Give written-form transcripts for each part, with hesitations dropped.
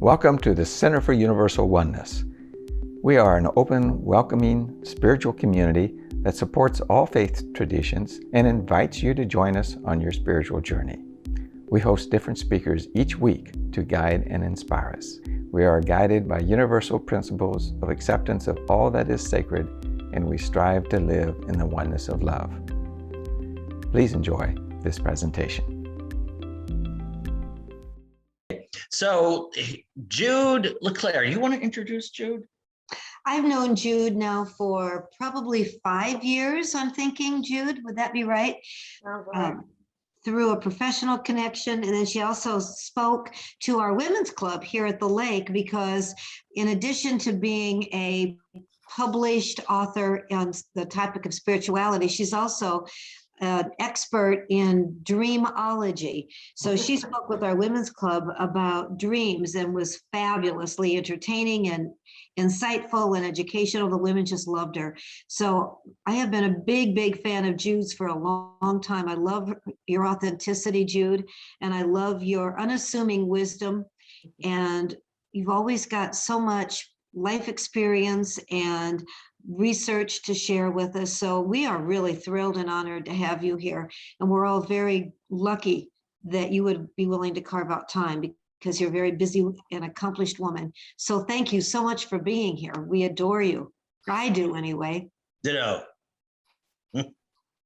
Welcome to the Center for Universal Oneness. We are an open, welcoming, spiritual community that supports all faith traditions and invites you to join us on your spiritual journey. We host different speakers each week to guide and inspire us. We are guided by universal principles of acceptance of all that is sacred, and we strive to live in the oneness of love. Please enjoy this presentation. So, Jude Laclaire, you want to introduce Jude? I've known Jude now for probably 5 years, I'm thinking, Jude, would that be right? Through a professional connection. And then she also spoke to our women's club here at the lake, because in addition to being a published author on the topic of spirituality, she's also an expert in dreamology. So she spoke with our women's club about dreams and was fabulously entertaining and insightful and educational. The women just loved her. So I have been a big fan of Jude's for a long time. I love your authenticity, Jude, and I love your unassuming wisdom. And you've always got so much life experience and research to share with us. So we are really thrilled and honored to have you here. And we're all very lucky that you would be willing to carve out time, because you're a very busy and accomplished woman. So thank you so much for being here. We adore you. I do anyway. Ditto. Good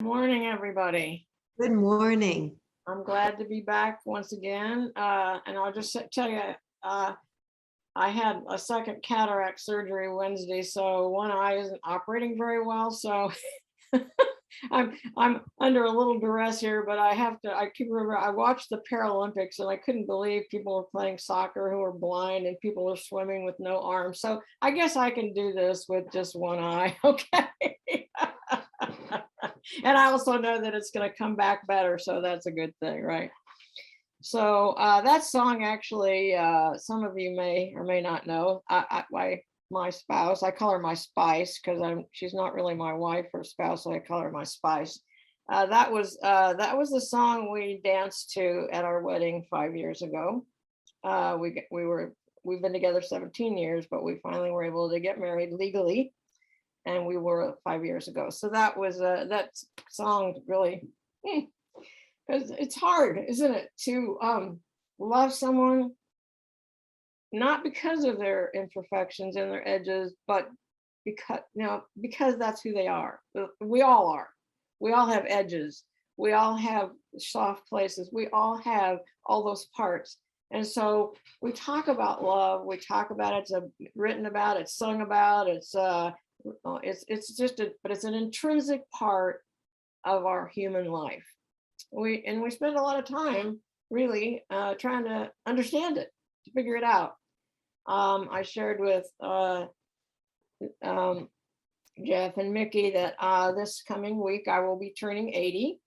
morning, everybody. Good morning. I'm glad to be back once again. And I'll just tell you, I had a second cataract surgery Wednesday, so one eye isn't operating very well. So I'm under a little duress here, but I keep remember I watched the Paralympics and I couldn't believe people were playing soccer who were blind and people are swimming with no arms. So I guess I can do this with just one eye. Okay. And I also know that it's going to come back better. So that's a good thing, right? So that song, actually, some of you may or may not know. My spouse, I call her my spice because she's not really my wife or spouse, so I call her my spice. That was the song we danced to at our wedding 5 years ago. We've been together 17 years, but we finally were able to get married legally, and we were 5 years ago. So that was that song really. Because it's hard, isn't it, to love someone, not because of their imperfections and their edges, but because that's who they are. We all are. We all have edges. We all have soft places. We all have all those parts. And so we talk about love. We talk about it. It's written about. It's sung about. It's an intrinsic part of our human life. We spend a lot of time really trying to understand it, to figure it out. I shared with Jeff and Mickey that this coming week I will be turning 80.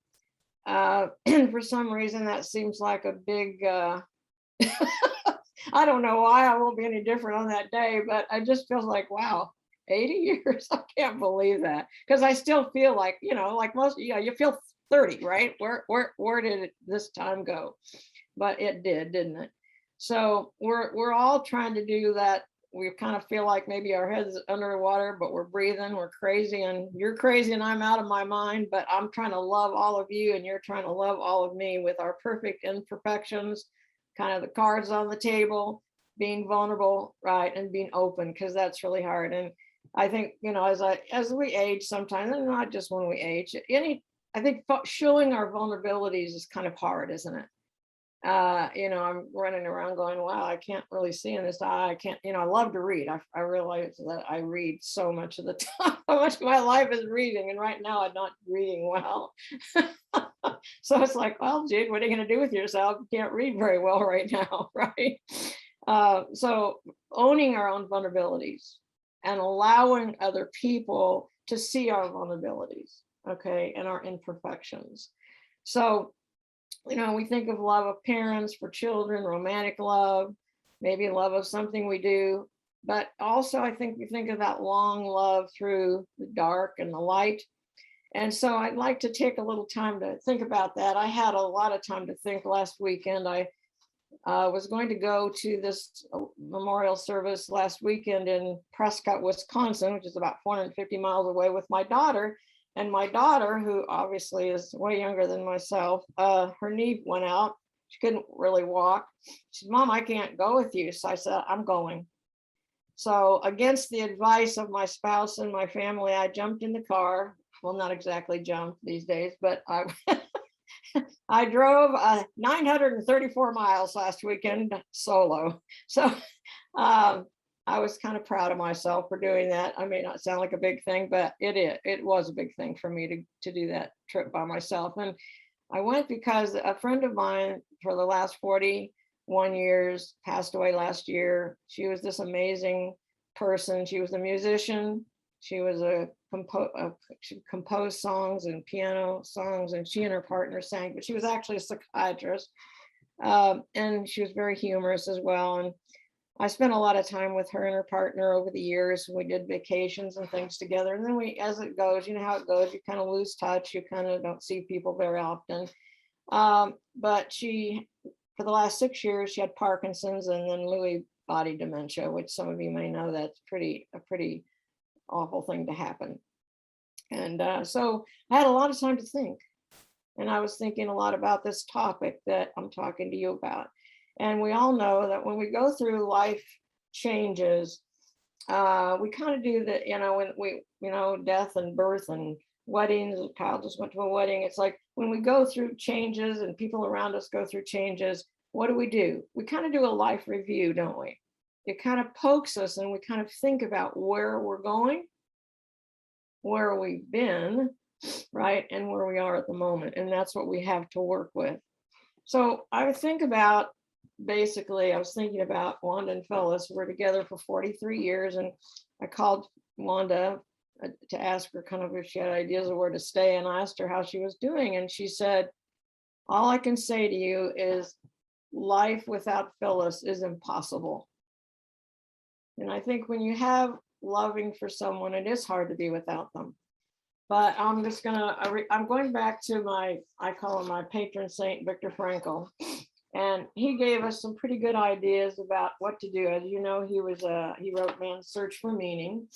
And for some reason that seems like a big, I don't know why I won't be any different on that day, but I just feel like, wow, 80 years, I can't believe that. Because I still feel like, like most, you feel 30, right? Where did this time go? But it did, didn't it? So we're all trying to do that. We kind of feel like maybe our heads underwater, but we're breathing, we're crazy, and you're crazy and I'm out of my mind, but I'm trying to love all of you and you're trying to love all of me with our perfect imperfections, kind of the cards on the table, being vulnerable, right, and being open, because that's really hard. And I think, as we age sometimes, and not just when we age, I think showing our vulnerabilities is kind of hard, isn't it? I'm running around going, wow, I can't really see in this eye. I can't, I love to read. I realize that I read so much of the time. How much of my life is reading. And right now I'm not reading well. So it's like, well, Jude, what are you going to do with yourself? You can't read very well right now, right? So owning our own vulnerabilities and allowing other people to see our vulnerabilities. Okay, and our imperfections. So, we think of love of parents for children, romantic love, maybe love of something we do, but also I think we think of that long love through the dark and the light. And so I'd like to take a little time to think about that. I had a lot of time to think last weekend. I was going to go to memorial service last weekend in Prescott, Wisconsin, which is about 450 miles away, with my daughter. And my daughter, who obviously is way younger than myself, her knee went out. She couldn't really walk. She said, "Mom, I can't go with you." So I said, "I'm going." So against the advice of my spouse and my family, I jumped in the car. Well, not exactly jumped these days, but I drove 934 miles last weekend solo. So I was kind of proud of myself for doing that. I may not sound like a big thing, but it was a big thing for me to do that trip by myself. And I went because a friend of mine for the last 41 years passed away last year. She was this amazing person. She was a musician. She was she composed songs and piano songs, and she and her partner sang, but she was actually a psychiatrist. And she was very humorous as well. And I spent a lot of time with her and her partner over the years. We did vacations and things together. And then as it goes, you know how it goes, you kind of lose touch. You kind of don't see people very often. But for the last 6 years, she had Parkinson's and then Lewy body dementia, which some of you may know that's a pretty awful thing to happen. And so I had a lot of time to think. And I was thinking a lot about this topic that I'm talking to you about. And we all know that when we go through life changes, we kind of do that, when we, death and birth and weddings. Kyle just went to a wedding. It's like when we go through changes and people around us go through changes, what do? We kind of do a life review, don't we? It kind of pokes us and we kind of think about where we're going, where we've been, right? And where we are at the moment. And that's what we have to work with. So I was thinking about Wanda and Phyllis. We're together for 43 years. And I called Wanda to ask her kind of if she had ideas of where to stay. And I asked her how she was doing. And she said, "All I can say to you is life without Phyllis is impossible." And I think when you have loving for someone, it is hard to be without them. But I'm going back to I call him my patron saint, Viktor Frankl. And he gave us some pretty good ideas about what to do. As you know, he wrote Man's Search for Meaning.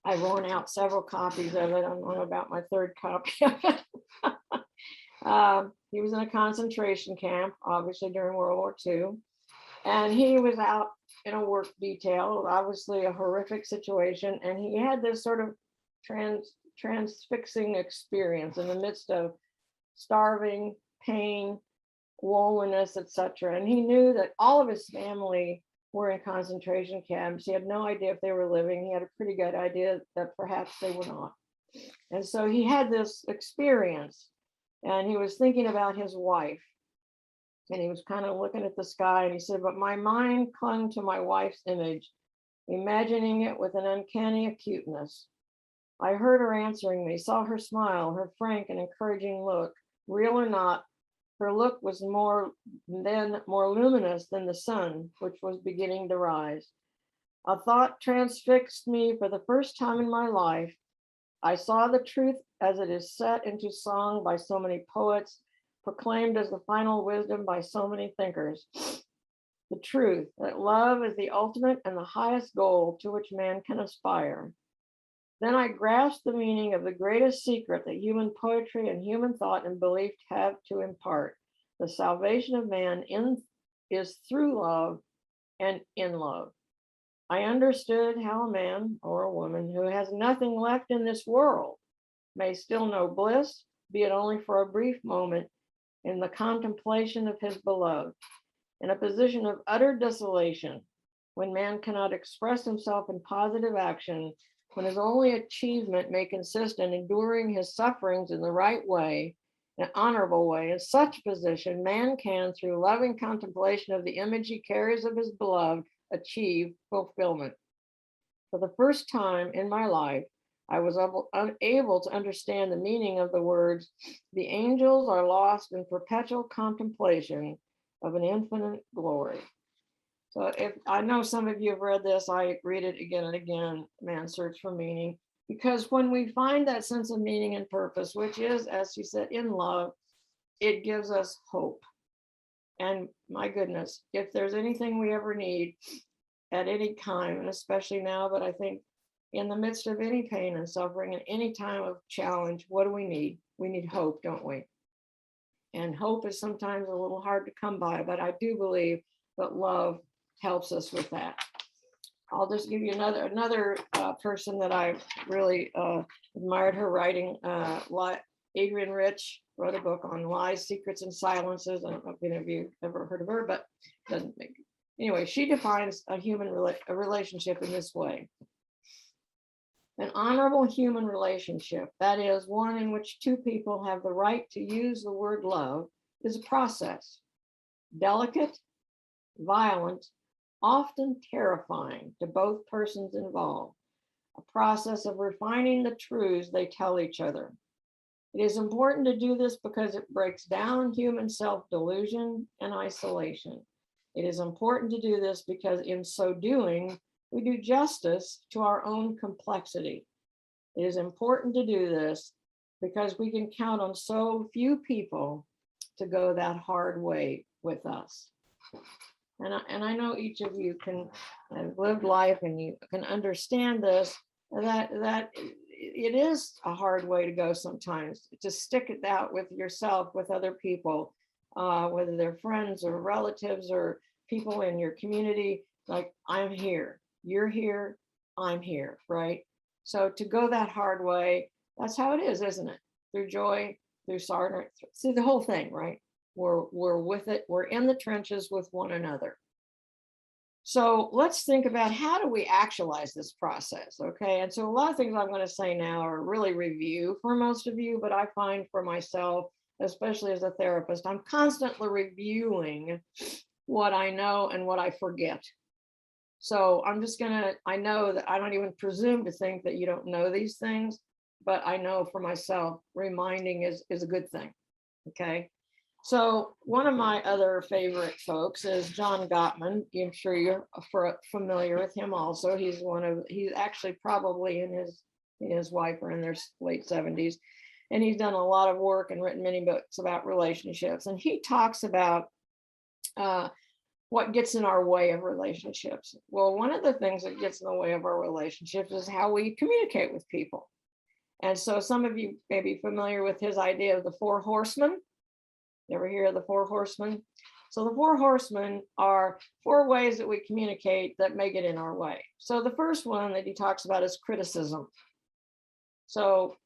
I've worn out several copies of it. I'm on about my third copy of it. He was in a concentration camp, obviously during World War II. And he was out in a work detail, obviously a horrific situation. And he had this sort of transfixing experience in the midst of starving, pain, loneliness, etc. And he knew that all of his family were in concentration camps. He had no idea if they were living. He had a pretty good idea that perhaps they were not. And so he had this experience and he was thinking about his wife. And he was kind of looking at the sky and he said, "But my mind clung to my wife's image, imagining it with an uncanny acuteness. I heard her answering me, saw her smile, her frank and encouraging look. Real or not, her look was more luminous than the sun, which was beginning to rise. A thought transfixed me for the first time in my life. I saw the truth as it is set into song by so many poets, proclaimed as the final wisdom by so many thinkers. The truth that love is the ultimate and the highest goal to which man can aspire. Then I grasped the meaning of the greatest secret that human poetry and human thought and belief have to impart. The salvation of man is through love and in love. I understood how a man or a woman who has nothing left in this world may still know bliss, be it only for a brief moment, in the contemplation of his beloved, in a position of utter desolation, when man cannot express himself in positive action, when his only achievement may consist in enduring his sufferings in the right way, an honorable way. In such position, man can, through loving contemplation of the image he carries of his beloved, achieve fulfillment. For the first time in my life, I was unable to understand the meaning of the words, "The angels are lost in perpetual contemplation of an infinite glory." So if I know some of you have read this, I read it again and again, Man's Search for Meaning, because when we find that sense of meaning and purpose, which is, as you said, in love, it gives us hope. And my goodness, if there's anything we ever need, at any time, and especially now, but I think in the midst of any pain and suffering and any time of challenge, what do we need? We need hope, don't we? And hope is sometimes a little hard to come by, but I do believe that love helps us with that. I'll just give you another person that I really admired her writing. Adrienne Rich wrote a book on lies, secrets, and silences. I don't know if any of you ever heard of her, but doesn't make. Anyway, she defines a a relationship in this way. An honorable human relationship, that is, one in which two people have the right to use the word love, is a process. Delicate, violent, often terrifying to both persons involved. A process of refining the truths they tell each other. It is important to do this because it breaks down human self-delusion and isolation. It is important to do this because in so doing, we do justice to our own complexity. It is important to do this because we can count on so few people to go that hard way with us. And I know each of you can have lived life and you can understand this, that it is a hard way to go sometimes, to stick it out with yourself, with other people, whether they're friends or relatives or people in your community, like, I'm here, you're here, I'm here, right? So to go that hard way, that's how it is, isn't it? Through joy, through sorrow, see the whole thing, right? We're with it, we're in the trenches with one another. So let's think about, how do we actualize this process, okay? And so a lot of things I'm going to say now are really review for most of you, but I find for myself, especially as a therapist, I'm constantly reviewing what I know and what I forget. So I'm just I know that I don't even presume to think that you don't know these things, but I know for myself, reminding is a good thing, okay? So one of my other favorite folks is John Gottman. I'm sure you're familiar with him also. He's actually probably his wife are in their late 70s. And he's done a lot of work and written many books about relationships. And he talks about what gets in our way of relationships. Well, one of the things that gets in the way of our relationships is how we communicate with people. And so some of you may be familiar with his idea of the 4 horsemen. You ever hear of the 4 horsemen? So the 4 horsemen are 4 ways that we communicate that may get in our way. So the first one that he talks about is criticism. So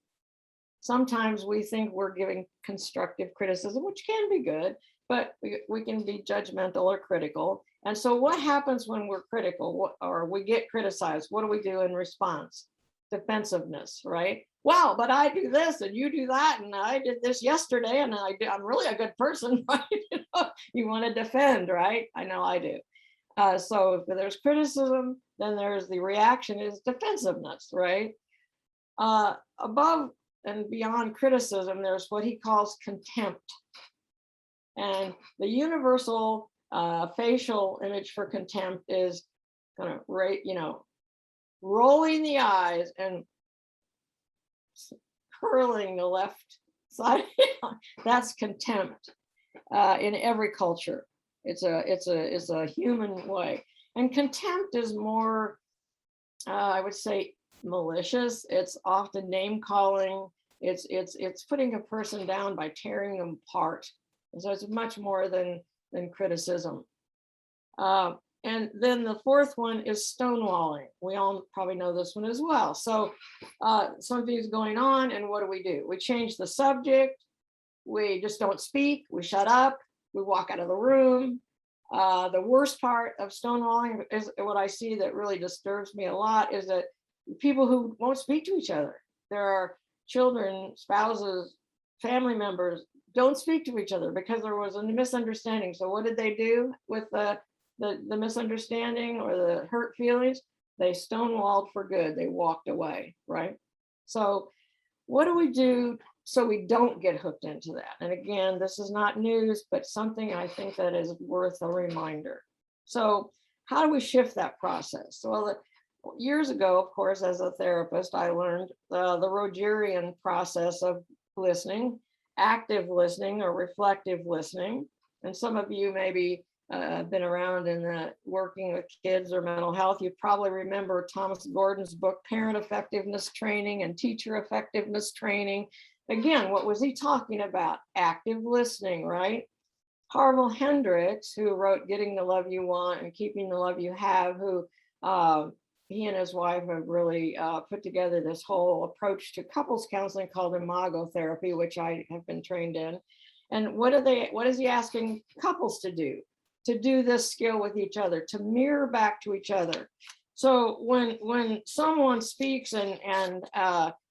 sometimes we think we're giving constructive criticism, which can be good, but we can be judgmental or critical. And so what happens when we're critical or we get criticized? What do we do in response? Defensiveness, right? Wow, but I do this and you do that, and I did this yesterday, and I'm really a good person, right? You want to defend, right? I know I do. So if there's criticism, then there's the reaction is defensiveness, right? Above and beyond criticism, there's what he calls contempt. And the universal facial image for contempt is kind of, rolling the eyes and curling the left side. That's contempt in every culture. It's a human way. And contempt is more, I would say, malicious. It's often name calling. It's putting a person down by tearing them apart. And so it's much more than criticism. And then the 4th one is stonewalling. We all probably know this one as well. So something's going on, and what do? We change the subject. We just don't speak. We shut up. We walk out of the room. The worst part of stonewalling is what I see that really disturbs me a lot is that people who won't speak to each other. There are children, spouses, family members don't speak to each other because there was a misunderstanding. So what did they do with the misunderstanding or the hurt feelings? They stonewalled for good. They walked away, right? So what do we do so we don't get hooked into that? And again, this is not news, but something I think that is worth a reminder. So how do we shift that process? Well, years ago, of course, as a therapist, I learned the Rogerian process of listening, active listening or reflective listening. And some of you maybe been around in the working with kids or mental health, you probably remember Thomas Gordon's book, Parent Effectiveness Training and Teacher Effectiveness Training. Again, what was he talking about? Active listening, right? Harville Hendricks, who wrote Getting the Love You Want and Keeping the Love You Have, who he and his wife have really put together this whole approach to couples counseling called imago therapy, which I have been trained in. And what is he asking couples to do? To do this skill with each other, to mirror back to each other. So when someone speaks and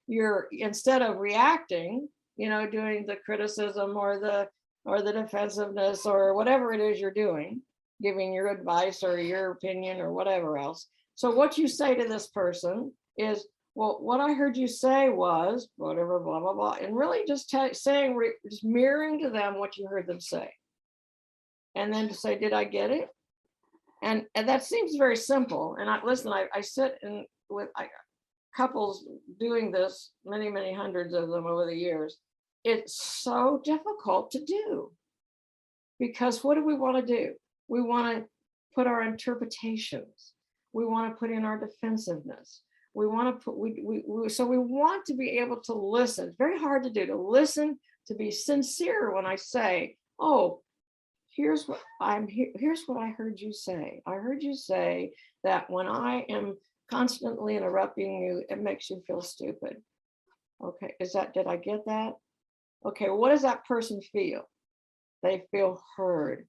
you're, instead of reacting, doing the criticism or the defensiveness or whatever it is you're doing, giving your advice or your opinion or whatever else. So what you say to this person is, well, what I heard you say was whatever, blah, blah, blah. And really just just mirroring to them what you heard them say. And then to say, did I get it? And that seems very simple. And I sit with couples doing this, many, many hundreds of them over the years. It's so difficult to do, because what do we want to do? We want to put our interpretations. We want to put in our defensiveness. We want to put, so we want to be able to listen. It's very hard to do, to listen, to be sincere when I say, oh, here's what I heard you say. I heard you say that when I am constantly interrupting you, it makes you feel stupid. Okay, did I get that? Okay, what does that person feel? They feel heard.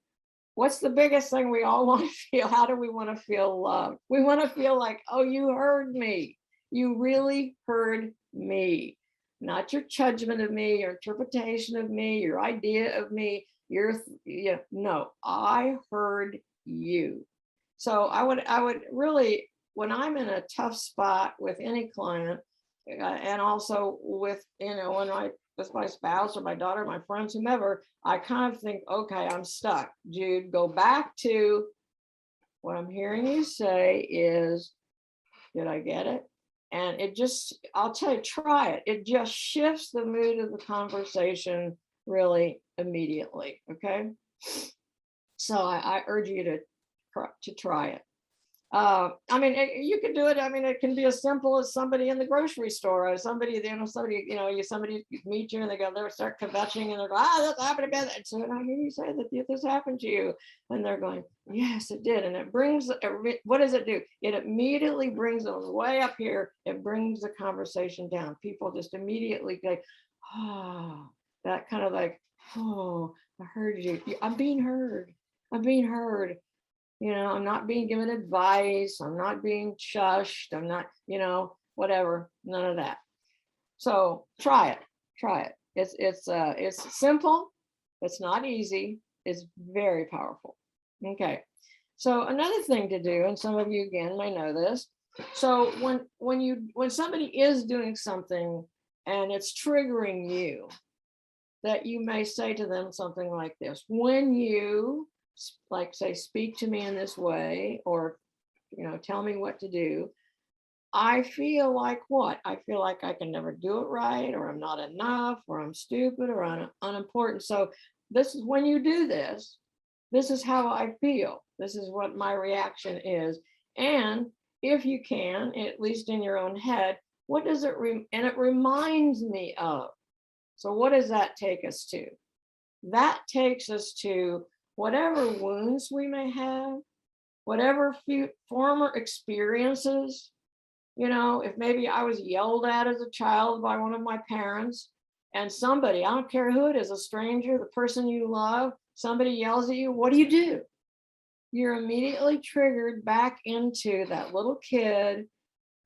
What's the biggest thing we all want to feel? How do we want to feel loved? We want to feel like, oh, you heard me. You really heard me. Not your judgment of me, your interpretation of me, your idea of me. No, I heard you. So I would really, when I'm in a tough spot with any client, and also with, with my spouse or my daughter, my friends, whomever, I kind of think, okay, I'm stuck. Jude, go back to what I'm hearing you say is, did I get it? And I'll tell you, try it. It just shifts the mood of the conversation really immediately, okay? So I urge you to try it. You can do it. It can be as simple as somebody in the grocery store, or somebody meet you and they start kvetching and they're going, that's happened to me. And so I hear you say that this happened to you. And they're going, yes, it did. And it brings, what does it do? It immediately brings them way up here. It brings the conversation down. People just immediately go, oh, that kind of like, oh, I heard you. I'm being heard. I'm being heard. I'm not being given advice. I'm not being shushed. I'm not, whatever, none of that. So try it. It's simple. It's not easy. It's very powerful. Okay. So another thing to do, and some of you again may know this. So when somebody is doing something and it's triggering you, that you may say to them something like this: when you say, speak to me in this way, or, tell me what to do, I feel like what? I feel like I can never do it right, or I'm not enough, or I'm stupid, or I'm unimportant. So this is when you do this is how I feel. This is what my reaction is. And if you can, at least in your own head, what does it, and it reminds me of. So what does that take us to? That takes us to whatever wounds we may have, whatever former experiences, if maybe I was yelled at as a child by one of my parents, and somebody, I don't care who it is, a stranger, the person you love, somebody yells at you, what do? You're immediately triggered back into that little kid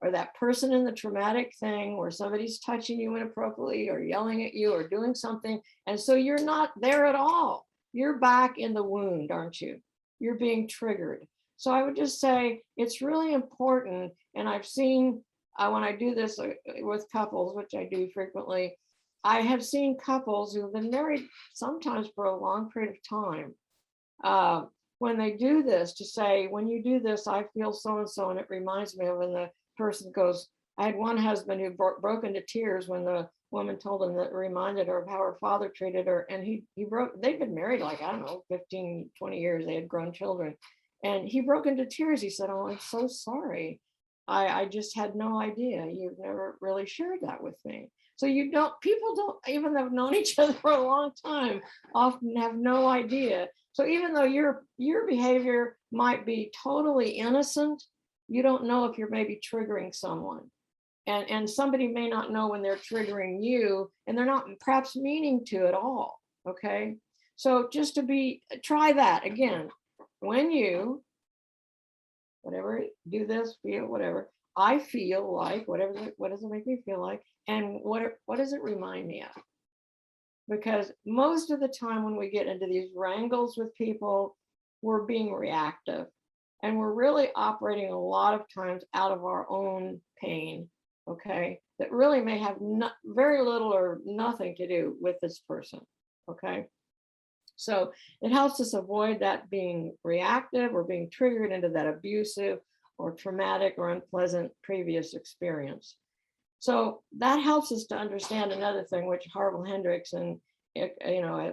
or that person in the traumatic thing where somebody's touching you inappropriately or yelling at you or doing something. And so you're not there at all. You're back in the wound, aren't you? You're being triggered. So I would just say it's really important. And I've seen when I do this with couples, which I do frequently, I have seen couples who've been married sometimes for a long period of time. When they do this, to say, when you do this, I feel so-and-so, and it reminds me of when the person goes, I had one husband who broke into tears when the woman told him that reminded her of how her father treated her. And he broke, they'd been married like, I don't know, 15, 20 years. They had grown children. And he broke into tears. He said, "Oh, I'm so sorry. I just had no idea. You've never really shared that with me." So people don't, even though have known each other for a long time, often have no idea. So even though your behavior might be totally innocent, you don't know if you're maybe triggering someone. And somebody may not know when they're triggering you, and they're not perhaps meaning to at all. Okay. So just try that again. When you, whatever, do this, feel, whatever, I feel like, what does it make me feel like? And what does it remind me of? Because most of the time when we get into these wrangles with people, we're being reactive, and we're really operating a lot of times out of our own pain, okay, that really may have very little or nothing to do with this person, okay? So it helps us avoid that being reactive or being triggered into that abusive or traumatic or unpleasant previous experience. So that helps us to understand another thing, which Harville Hendrickson, it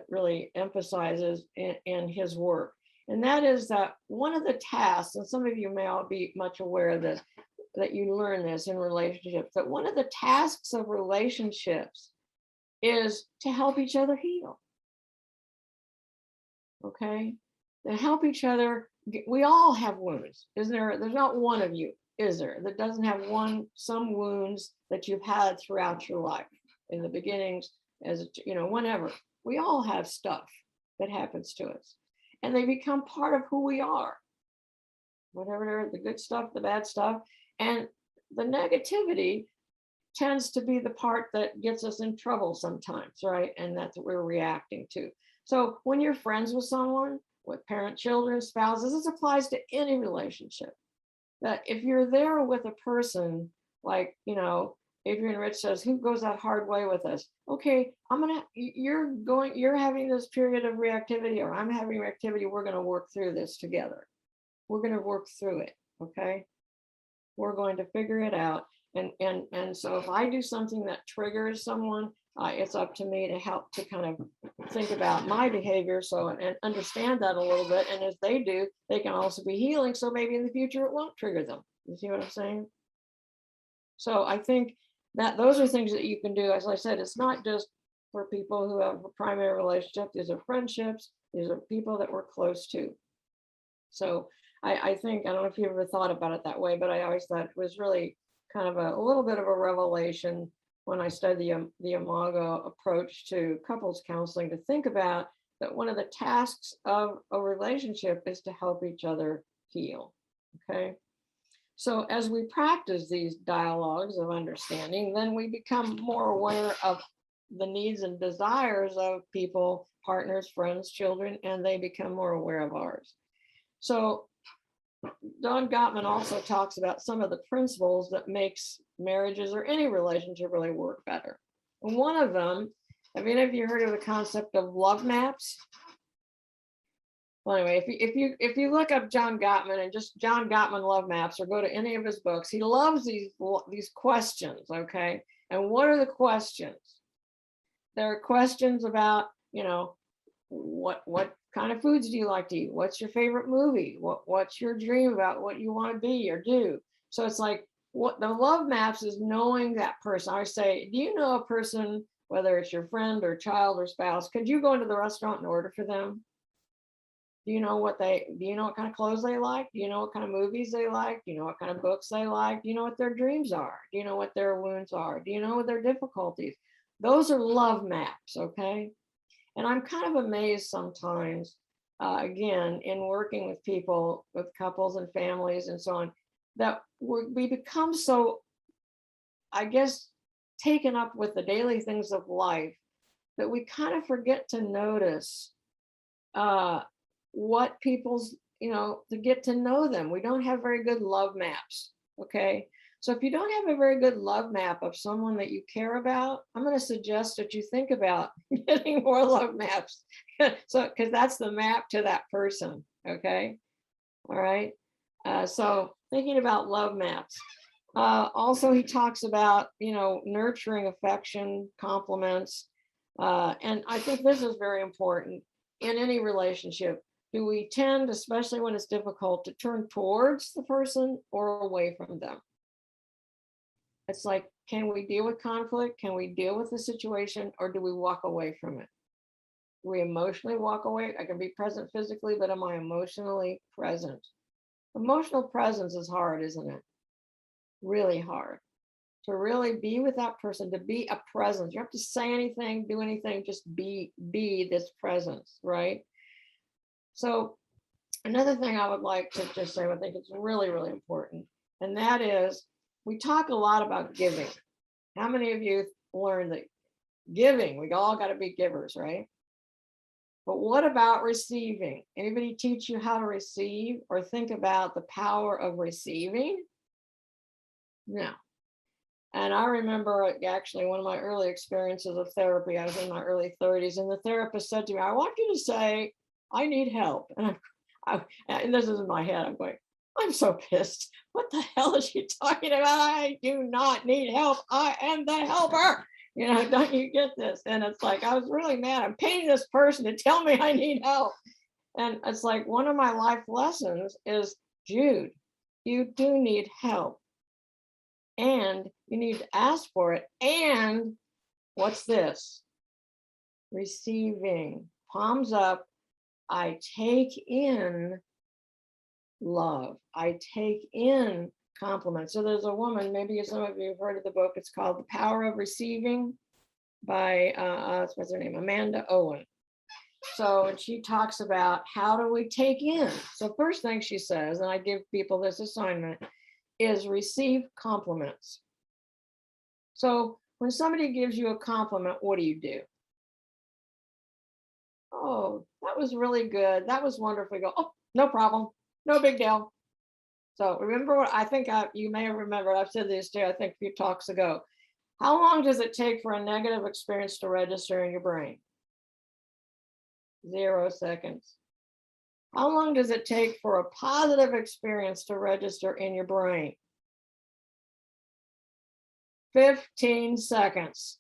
really emphasizes in his work. And that is that one of the tasks, and some of you may all be much aware of this, that you learn this in relationships, that one of the tasks of relationships is to help each other heal. Okay, to help each other. We all have wounds, isn't there? There's not one of you, is there, that doesn't have some wounds that you've had throughout your life, in the beginnings, as whenever. We all have stuff that happens to us, and they become part of who we are, whatever, the good stuff, the bad stuff, and the negativity tends to be the part that gets us in trouble sometimes, right? And that's what we're reacting to. So when you're friends with someone, with parent, children, spouses, this applies to any relationship. That if you're there with a person, like, Adrian Rich says, who goes that hard way with us? Okay, you're having this period of reactivity, or I'm having reactivity. We're going to work through this together. We're going to work through it. Okay. We're going to figure it out. And so if I do something that triggers someone, it's up to me to help to kind of think about my behavior, and understand that a little bit. And as they do, they can also be healing. So maybe in the future it won't trigger them. You see what I'm saying? So I think that those are things that you can do. As I said, it's not just for people who have a primary relationship. These are friendships. These are people that we're close to. So I think, I don't know if you ever thought about it that way, but I always thought it was really kind of a little bit of a revelation when I studied the Imago approach to couples counseling, to think about that one of the tasks of a relationship is to help each other heal. Okay. So as we practice these dialogues of understanding, then we become more aware of the needs and desires of people, partners, friends, children, and they become more aware of ours. So Don Gottman also talks about some of the principles that makes marriages or any relationship really work better. And one of them, have any of you heard of the concept of love maps? Well, anyway, if you look up John Gottman and just John Gottman love maps, or go to any of his books, he loves these questions. Okay, and what are the questions? There are questions about, what kind of foods do you like to eat? What's your favorite movie? What's your dream about what you want to be or do? So it's like, what the love maps is knowing that person. I always say, do you know a person, whether it's your friend or child or spouse, could you go into the restaurant and order for them? Do you know what kind of clothes they like? Do you know what kind of movies they like? Do you know what kind of books they like? Do you know what their dreams are? Do you know what their wounds are? Do you know what their difficulties? Those are love maps, okay? And I'm kind of amazed sometimes, again, in working with people, with couples and families and so on, that we become so, I guess, taken up with the daily things of life that we kind of forget to notice what people's, to get to know them. We don't have very good love maps, okay? So if you don't have a very good love map of someone that you care about, I'm going to suggest that you think about getting more love maps. So, because that's the map to that person, okay? All right. So thinking about love maps. Also, he talks about, nurturing affection, compliments. And I think this is very important in any relationship. Do we tend, especially when it's difficult, to turn towards the person or away from them? It's like, can we deal with conflict? Can we deal with the situation, or do we walk away from it? Do we emotionally walk away? I can be present physically, but am I emotionally present? Emotional presence is hard, isn't it? Really hard. To really be with that person, to be a presence. You don't have to say anything, do anything, just be this presence, right? So another thing I would like to just say, I think it's really, really important, and that is, we talk a lot about giving. How many of you learned that giving, we all got to be givers, right? But what about receiving? Anybody teach you how to receive or think about the power of receiving? No. And I remember actually one of my early experiences of therapy, I was in my early 30s, and the therapist said to me, I want you to say, I need help. And this is in my head, I'm going, I'm so pissed. What the hell is she talking about? I do not need help. I am the helper. Don't you get this? And it's like, I was really mad. I'm paying this person to tell me I need help. And it's like, one of my life lessons is, Jude, you do need help. And you need to ask for it. And what's this? Receiving. Palms up. I take in love. I take in compliments. So there's a woman, maybe some of you have heard of the book. It's called The Power of Receiving by, what's her name? Amanda Owen. So, and she talks about how do we take in. So first thing she says, and I give people this assignment, is receive compliments. So when somebody gives you a compliment, what do? Oh, that was really good. That was wonderful. You go, oh, no problem. No big deal. So remember what I think you may have remembered, I've said this too, I think a few talks ago. How long does it take for a negative experience to register in your brain? 0 seconds. How long does it take for a positive experience to register in your brain? 15 seconds.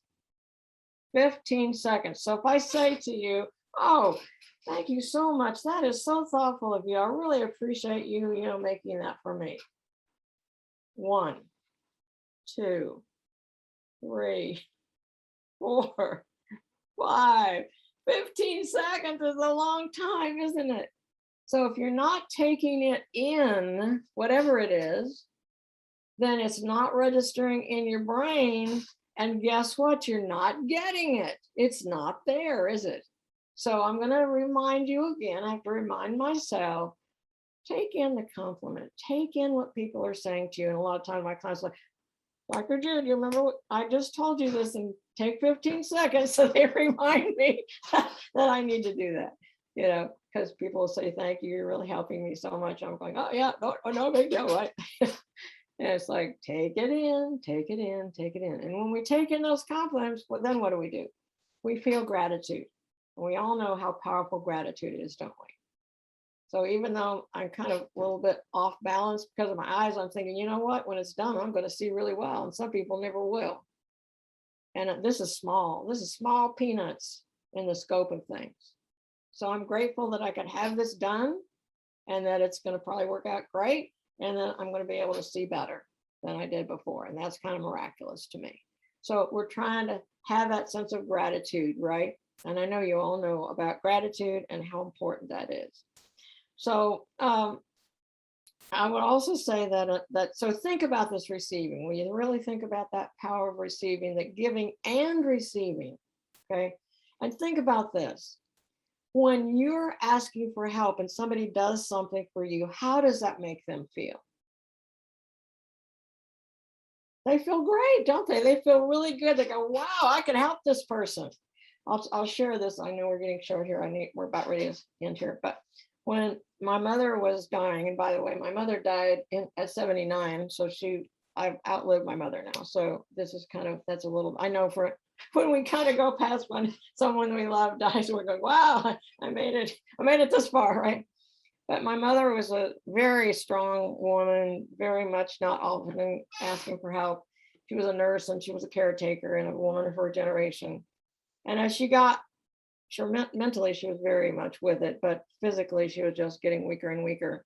15 seconds. So if I say to you, oh, thank you so much. That is so thoughtful of you. I really appreciate you, making that for me. 1, 2, 3, 4, 5. 15 seconds is a long time, isn't it? So if you're not taking it in, whatever it is, then it's not registering in your brain. And guess what? You're not getting it. It's not there, is it? So I'm going to remind you again. I have to remind myself, take in the compliment, take in what people are saying to you. And a lot of times my clients are like, Dr. Jude, you remember what I just told you this, and take 15 seconds. So they remind me that I need to do that, because people will say, thank you, you're really helping me so much. I'm going, oh yeah, no big deal, right? And it's like, take it in, take it in, take it in. And when we take in those compliments, then what do? We feel gratitude. And we all know how powerful gratitude is, don't we? So even though I'm kind of a little bit off balance because of my eyes, I'm thinking, you know what, when it's done, I'm going to see really well. And some people never will. And this is small peanuts in the scope of things. So I'm grateful that I could have this done and that it's going to probably work out great. And then I'm going to be able to see better than I did before. And that's kind of miraculous to me. So we're trying to have that sense of gratitude, right? And I know you all know about gratitude and how important that is. So I would also say that so think about this receiving. When you really think about that power of receiving, that giving and receiving, okay? And think about this. When you're asking for help and somebody does something for you, how does that make them feel? They feel great, don't they? They feel really good. They go, wow, I can help this person. I'll share this. I know we're getting short here. We're about ready to end here. But when my mother was dying, and by the way, my mother died at 79. So I've outlived my mother now. So this is that's a little, I know for when we kind of go past when someone we love dies, we're going, wow, I made it this far, right? But my mother was a very strong woman, very much not often asking for help. She was a nurse and she was a caretaker and a woman of her generation. And as she got, sure, mentally, she was very much with it, but physically, she was just getting weaker and weaker.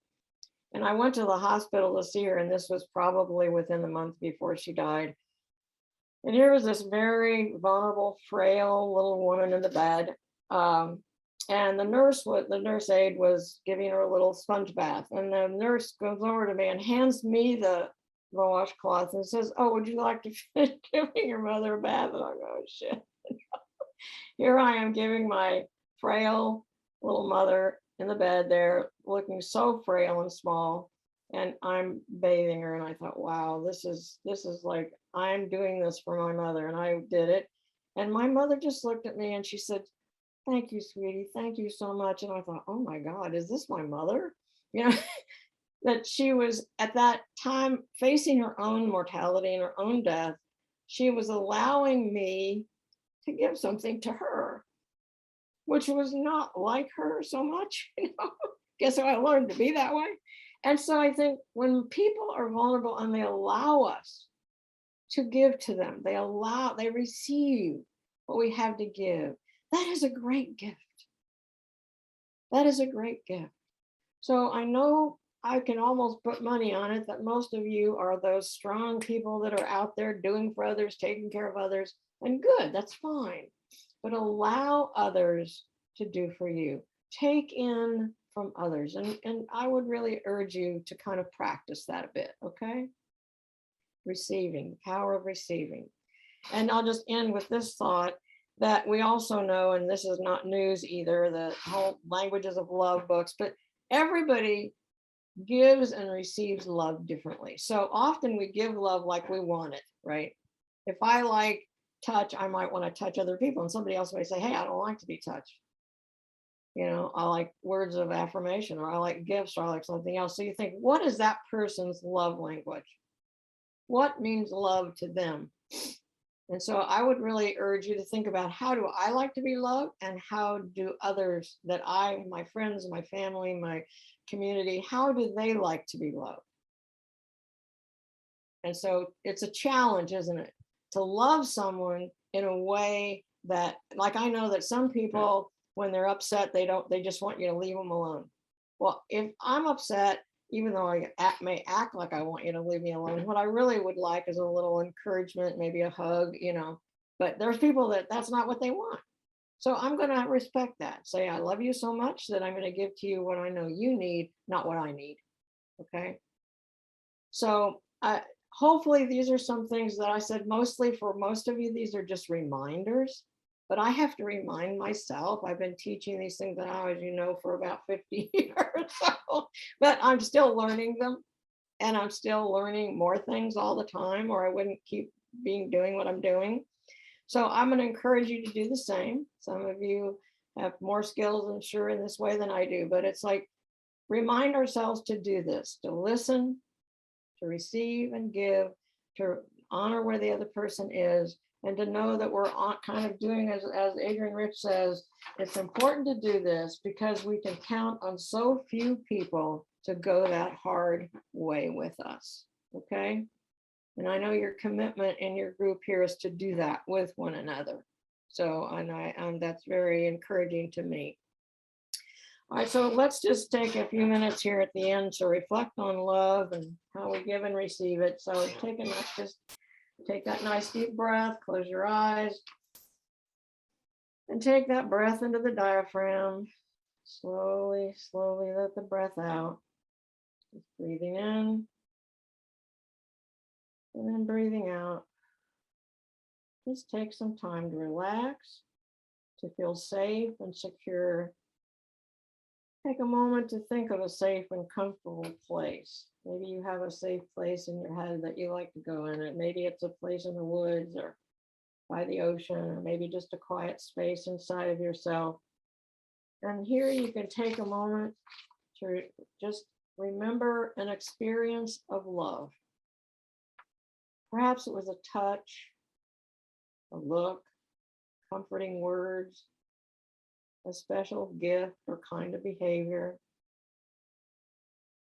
And I went to the hospital to see her, and this was probably within the month before she died. And here was this very vulnerable, frail little woman in the bed. And the nurse aide was giving her a little sponge bath. And the nurse goes over to me and hands me the washcloth and says, "Oh, would you like to finish giving your mother a bath?" And I go, "Oh, shit." Here I am giving my frail little mother in the bed there, looking so frail and small, and I'm bathing her. And I thought, wow, this is like, I'm doing this for my mother, and I did it. And my mother just looked at me and she said, "Thank you, sweetie. Thank you so much." And I thought, oh my God, is this my mother? You know, that she was at that time facing her own mortality and her own death. She was allowing me to give something to her, which was not like her so much. Guess I learned to be that way. And so I think when people are vulnerable and they allow us to give to them, they receive what we have to give. That is a great gift. That is a great gift. So I know I can almost put money on it that most of you are those strong people that are out there doing for others, taking care of others, and good, that's fine. But allow others to do for you. Take in from others. And I would really urge you to kind of practice that a bit, okay? Receiving, the power of receiving. And I'll just end with this thought that we also know, and this is not news either, the whole languages of love books, but everybody gives and receives love differently. So often we give love like we want it, right? If I like touch, I might want to touch other people, and somebody else may say, "Hey, I don't like to be touched." You know, I like words of affirmation, or I like gifts, or I like something else. So you think, what is that person's love language? What means love to them? And so I would really urge you to think about, how do I like to be loved, and how do others that my friends, my family, my community, how do they like to be loved? And so it's a challenge, isn't it? To love someone in a way that, like, I know that some people, when they're upset, they just want you to leave them alone. Well, if I'm upset, even though I may act like I want you to leave me alone, what I really would like is a little encouragement, maybe a hug, but there's people that's not what they want. So I'm going to respect that. Say, I love you so much that I'm going to give to you what I know you need, not what I need. Okay. So hopefully these are some things that I said. Mostly for most of you, these are just reminders, but I have to remind myself. I've been teaching these things now, as you know, for about 50 years. But I'm still learning them, and I'm still learning more things all the time, or I wouldn't keep doing what I'm doing. So I'm going to encourage you to do the same. Some of you have more skills, I'm sure, in this way than I do, but it's like, remind ourselves to do this, to listen, to receive and give, to honor where the other person is, and to know that we're kind of doing, as Adrienne Rich says, it's important to do this because we can count on so few people to go that hard way with us, okay? And I know your commitment in your group here is to do that with one another. So, and that's very encouraging to me. All right, so let's just take a few minutes here at the end to reflect on love and how we give and receive it. So just take that nice deep breath, close your eyes, and take that breath into the diaphragm. Slowly, slowly let the breath out. Just breathing in and then breathing out. Just take some time to relax, to feel safe and secure. Take a moment to think of a safe and comfortable place. Maybe you have a safe place in your head that you like to go in. It maybe it's a place in the woods or by the ocean, or maybe just a quiet space inside of yourself. And here you can take a moment to just remember an experience of love. Perhaps it was a touch, a look, comforting words, a special gift or kind of behavior.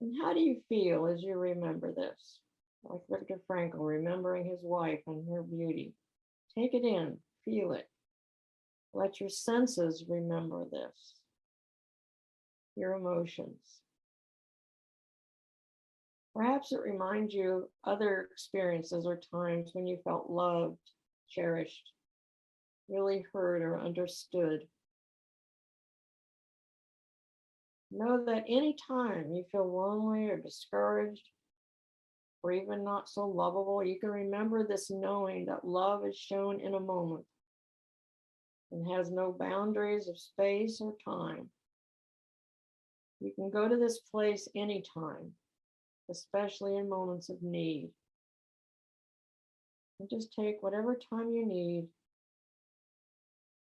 And how do you feel as you remember this? Like Viktor Frankl, remembering his wife and her beauty. Take it in, feel it. Let your senses remember this, your emotions. Perhaps it reminds you of other experiences or times when you felt loved, cherished, really heard or understood. Know that any time you feel lonely or discouraged, or even not so lovable, you can remember this knowing that love is shown in a moment and has no boundaries of space or time. You can go to this place anytime, especially in moments of need. And just take whatever time you need,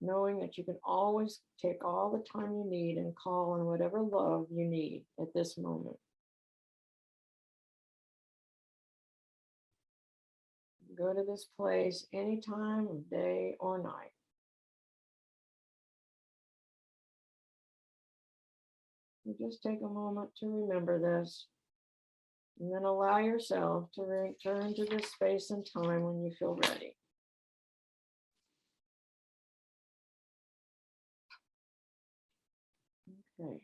knowing that you can always take all the time you need and call on whatever love you need at this moment. Go to this place any time of day or night. You just take a moment to remember this, and then allow yourself to return to this space and time when you feel ready. Okay.